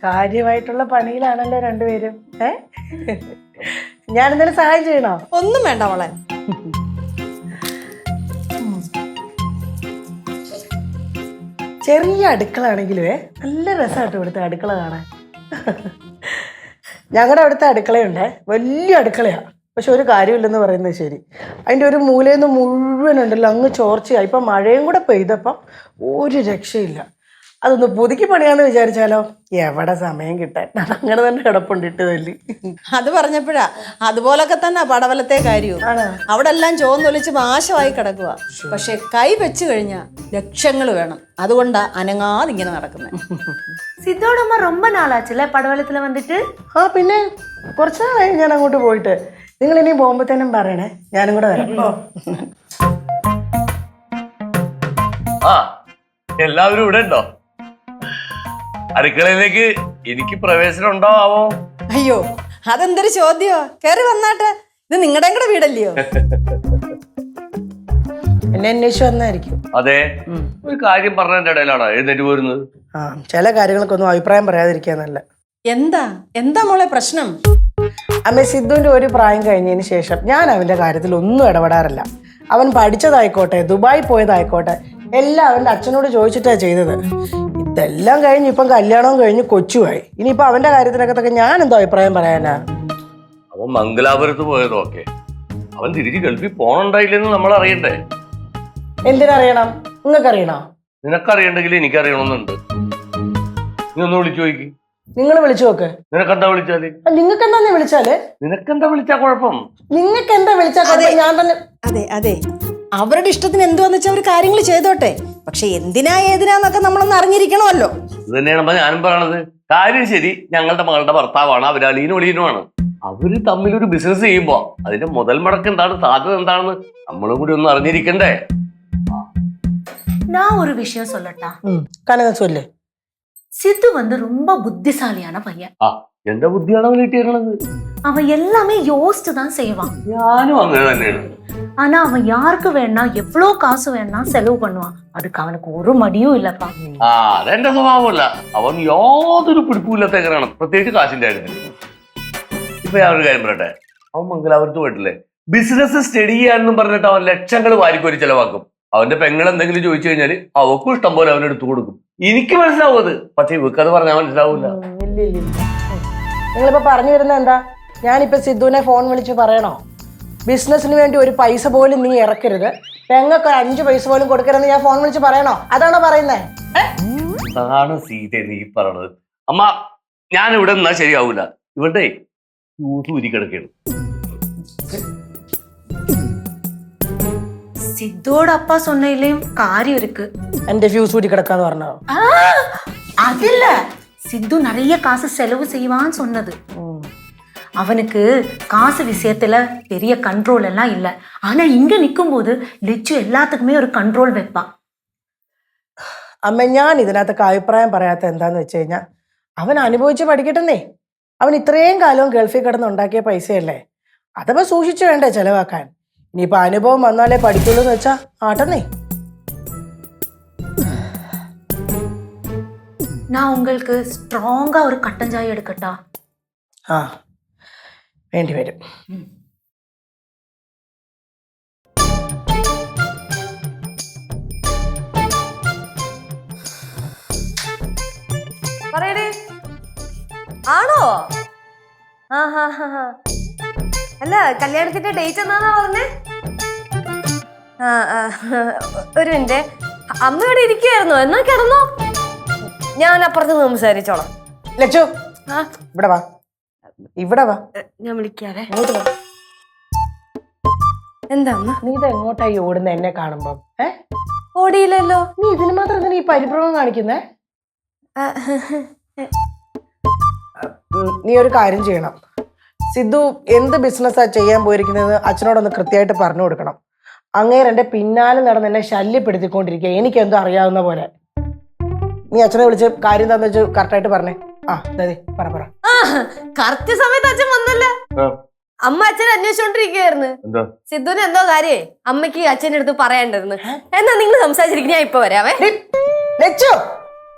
കാര്യമായിട്ടുള്ള പണിയിലാണല്ലോ രണ്ടുപേരും. ഞാൻ എന്തെങ്കിലും സഹായം ചെയ്യണോ? ഒന്നും വേണ്ട മോളെ. ചെറിയ അടുക്കള ആണെങ്കിലേ നല്ല രസമായിട്ട് ഇവിടുത്തെ അടുക്കള കാണാൻ. ഞങ്ങളുടെ അവിടുത്തെ അടുക്കളയുണ്ട്, വലിയ അടുക്കളയാ. പക്ഷെ ഒരു കാര്യമില്ലെന്ന് പറയുന്നത് ശരി. അതിൻ്റെ ഒരു മൂലയിൽ മുഴുവനുണ്ടല്ലോ അങ്ങ് ചോർച്ചയായി. ഇപ്പം മഴയും കൂടെ പെയ്തപ്പം ഒരു രക്ഷയില്ല. അതൊന്ന് പുതുക്കി പണിയാന്ന് വിചാരിച്ചാലോ എവിടെ സമയം കിട്ടാൻ. അതങ്ങനെ തന്നെ കിടപ്പുണ്ടിട്ട് തല്ലി. അത് പറഞ്ഞപ്പോഴാ അതുപോലൊക്കെ തന്നെ പടവലത്തെ കാര്യവും. അവിടെ എല്ലാം ചോന്നൊലിച്ച് നാശമായി കിടക്കുക. പക്ഷെ കൈ വെച്ച് കഴിഞ്ഞാൽ ലക്ഷങ്ങൾ വേണം. അതുകൊണ്ടാ അനങ്ങാതിങ്ങനെ നടക്കുന്നത്. സിദ്ധോட അമ്മ ரொம்ப നാളാച്ചല്ലേ പടവലത്തിൽ വന്നിട്ട്? ആ പിന്നെ കുറച്ച് നാളായി ഞാൻ അങ്ങോട്ട് പോയിട്ട്. നിങ്ങൾ ഇനി പോകുമ്പോഴത്തേനും പറയണേ, ഞാനും കൂടെ വരാം. എല്ലാവരും ഇവിടെ ഉണ്ടോ? അടുക്കളയിലേക്ക് എനിക്ക് പ്രവേശനം ഉണ്ടോ ആവോ? അയ്യോ, അതെന്തൊരു ചോദ്യോ. കേറി വന്നാട്ടെ, ഇത് നിങ്ങളുടെ കൂടെ വീടല്ലയോ? എന്നെ അന്വേഷിച്ചു വന്നായിരിക്കും. അതെ, ഒരു കാര്യം പറഞ്ഞതിന്റെ ഇടയിലാണോ എഴുന്നേറ്റ് പോരുന്നത്? ആ, ചില കാര്യങ്ങൾക്കൊന്നും അഭിപ്രായം പറയാതിരിക്കാന്നല്ല. എന്താ മോളെ പ്രശ്നം? അമ്മ, സിദ്ധുവിന്റെ ഒരു പ്രായം കഴിഞ്ഞതിന് ശേഷം ഞാൻ അവന്റെ കാര്യത്തിൽ ഒന്നും ഇടപെടാറില്ല. അവൻ പഠിച്ചതായിക്കോട്ടെ, ദുബായി പോയതായിക്കോട്ടെ, എല്ലാം അവന്റെ അച്ഛനോട് ചോദിച്ചിട്ടാ ചെയ്തത്. ഇതെല്ലാം കഴിഞ്ഞ് ഇപ്പം കല്യാണവും കഴിഞ്ഞ് കൊച്ചുമായി. ഇനിയിപ്പൊ അവന്റെ കാര്യത്തിനകത്തൊക്കെ ഞാൻ എന്തോ അഭിപ്രായം പറയാനാ? അവൻ മംഗലാപുരത്ത് പോയതൊക്കെ അവൻ തിരിച്ച് ഗൾഫിൽ പോണുണ്ടായില്ലെന്ന് നമ്മൾ അറിയണ്ടേ? എന്തിനറിയണം? നിങ്ങൾക്കറിയണോ? നിനക്കറിയണ്ടെങ്കിൽ എനിക്കറിയണമെന്നുണ്ട്. നീ ഒന്ന് വിളിച്ചു നോക്കി. നിങ്ങൾ വിളിച്ചു നോക്ക്. നിനക്കെന്താ വിളിച്ചാല്? നിങ്ങൾക്ക് എന്താ വിളിച്ചാല്? നിനക്കെന്താ വിളിച്ചാ കുഴപ്പം? നിങ്ങൾക്ക് എന്താ വിളിച്ചാൽ ഞാൻ തന്നെ. അതെ, അവരുടെ ഇഷ്ടത്തിന് എന്തുവാന്ന് വെച്ചാൽ അവർ കാര്യങ്ങൾ ചെയ്തോട്ടെ. പക്ഷെ എന്തിനാ ഏതിനാന്നൊക്കെ നമ്മളൊന്ന് അറിഞ്ഞിരിക്കണമല്ലോ. ഇത് തന്നെയാണ് ഞാനും പറയണത്. കാര്യം ശരി, ഞങ്ങളുടെ മകളുടെ ഭർത്താവാണ്, അവര് അളിയനും ഒളിയനുമാണ്. അവര് തമ്മിലൊരു ബിസിനസ് ചെയ്യുമ്പോ അതിന്റെ മുതൽ മുടക്ക് എന്താണ്, സാധ്യത എന്താണെന്ന് നമ്മളും കൂടി ഒന്ന് അറിഞ്ഞിരിക്കണ്ടേ? நான் ஒரு விஷயம் சொல்லட்டா? കനക ചൊല്ല്. சித்து வந்து ரொம்ப புத்திசாலியான பையன். എന്റെ ബുദ്ധിയാണ് അവൻ കിട്ടിയിരുന്നത്. அவன் எல்லாமே யோசிச்சு தான் செய்வான். ഞാനും അങ്ങനെ തന്നെയാണ്. ஆனா அவன் யாருக்கு வேணா எவ்வளவு காசு வேணா செலவு பண்ணுவான். அதுக்கு அவனுக்கு ஒரு மடியும் இல்லப்பா. അതെന്റെ സ്വഭാവമല്ല. അവൻ യാതൊരു പിടിപ്പില്ലാത്തവനാണ്, പ്രത്യേകിച്ച് കാശിന്റെ കാര്യത്തിൽ. ഇപ്പൊ ഞാൻ ഒരു കാര്യം പറയട്ടെ, അവൻ മംഗലാപുരത്ത് പോയിട്ടില്ലേ, ബിസിനസ് സ്റ്റഡി ചെയ്യാനെന്നും പറഞ്ഞിട്ട് അവൻ ലക്ഷങ്ങൾ വാരിക്കൊരു ചെലവാക്കും. അവന്റെ പെങ്ങൾ എന്തെങ്കിലും ചോദിച്ചു കഴിഞ്ഞാല് അവക്കും ഇഷ്ടം പോലെ അവൻ എടുത്തു കൊടുക്കും. എനിക്ക് മനസ്സിലാവും അത്, പക്ഷെ ഇവക്കത് പറഞ്ഞാൽ മനസ്സിലാവൂല. നിങ്ങളിപ്പോ പറഞ്ഞു വരുന്നത് എന്താ? ഞാനിപ്പോ സിദ്ധുവിനെ ഫോൺ വിളിച്ച് പറയണോ ബിസിനസിന് വേണ്ടി ഒരു പൈസ പോലും നീ ഇറക്കരുത്, പെങ്ങൾക്ക് 5 പൈസ പോലും കൊടുക്കരുതെന്ന് ഞാൻ ഫോൺ വിളിച്ച് പറയണോ? അതാണോ പറയുന്നേ? അതാണ് സീത നീ പറയണത്. അമ്മ, ഞാൻ ഇവിടെ നിന്നാ ശരിയാവൂല. ഇവരുടെ ഊരി കിടക്കുകയാണ്. சித்தோட அப்பா சொன்னதுலயும் காரியம் இருக்கு. എന്റെ ഫ്യൂസ് ഊരി കിടക്കാന്ന് പറഞ്ഞോ? அது இல்ல, சித்து நிறைய காசு செலவு செய்வான்னு சொன்னது. அவனுக்கு காசு விஷயத்துல பெரிய கண்ட்ரோல் எல்லாம் இல்ல. ஆனா இங்க நிக்கும் போது லெச்சு எல்லாத்துக்குமே ஒரு கண்ட்ரோல் வைப்பான். അമ്മ, ഞാൻ ഇതിനകത്തൊക്കെ അഭിപ്രായം പറയാത്ത എന്താന്ന് വെച്ച് കഴിഞ്ഞാൽ അവൻ അനുഭവിച്ച് പഠിക്കട്ടെന്നേ. അവൻ ഇത്രയും കാലവും ഗൾഫിൽ കിടന്ന് ഉണ്ടാക്കിയ പൈസയല്ലേ, അതപ്പോ സൂക്ഷിച്ചു വേണ്ടേ ചെലവാക്കാൻ. ഇനിയിപ്പോ അനുഭവം വന്നാലേ പഠിക്കുള്ളൂ എന്ന് വെച്ചാ ആട്ടെന്നേ. நான் உங்களுக்கு ஸ்ட்ராங்கா ஒரு கட்டன் சாய் எடுக்கட்டா? വേണ്ടി വരും. പറയടേ, ആണോ? അല്ല, കല്യാണത്തിന്റെ ഡേറ്റ് എന്നാന്നാ പറഞ്ഞേ? ഒരു മിനിറ്റ്, അമ്മ ഇവിടെ ഇരിക്കുകയായിരുന്നോ? എന്നാ കിടന്നോ, ഞാൻ അപ്പുറത്ത് സംസാരിച്ചോളാം. ലച്ചു, ഇവിടെ വാ, ഇവിടെ വാ. ഞാൻ വിളിക്കാതെ. ഇങ്ങോട്ട് വാ. എന്താ നീ ഇത് എങ്ങോട്ടായി ഓടുന്ന എന്നെ കാണുമ്പോ? ഓടിയില്ലല്ലോ. നീ ഇതിന് മാത്രം എന്തിനാ ഈ പരിഭ്രമം കാണിക്കുന്നേ? നീ ഒരു കാര്യം ചെയ്യണം. സിദ്ധു എന്ത് ബിസിനസ്സാ ചെയ്യാൻ പോയിരിക്കുന്നത് അച്ഛനോടൊന്ന് കൃത്യമായിട്ട് പറഞ്ഞു കൊടുക്കണം. അങ്ങേര് എന്റെ പിന്നാലെ നടന്ന് എന്നെ ശല്യപ്പെടുത്തിക്കൊണ്ടിരിക്കുക, എനിക്കെന്തോ അറിയാവുന്ന പോലെ. നീ അച്ഛനെ വിളിച്ച് കാര്യം എന്താന്ന് വെച്ച് കറക്റ്റായിട്ട് പറഞ്ഞേ. പറ. കറക്റ്റ് സമയത്ത് അച്ഛൻ വന്നല്ലേ? അമ്മ അച്ഛനെ അന്വേഷിച്ചോണ്ടിരിക്കുകയായിരുന്നു. സിദ്ധുവിന് എന്തോ കാര്യേ അമ്മയ്ക്ക് അച്ഛൻ്റെ അടുത്ത് പറയാണ്ടിരുന്നു. എന്നാ നിങ്ങൾ സംസാരിച്ചിരിക്കും, ഞാൻ ഇപ്പൊ വരാവേ. ലച്ചു.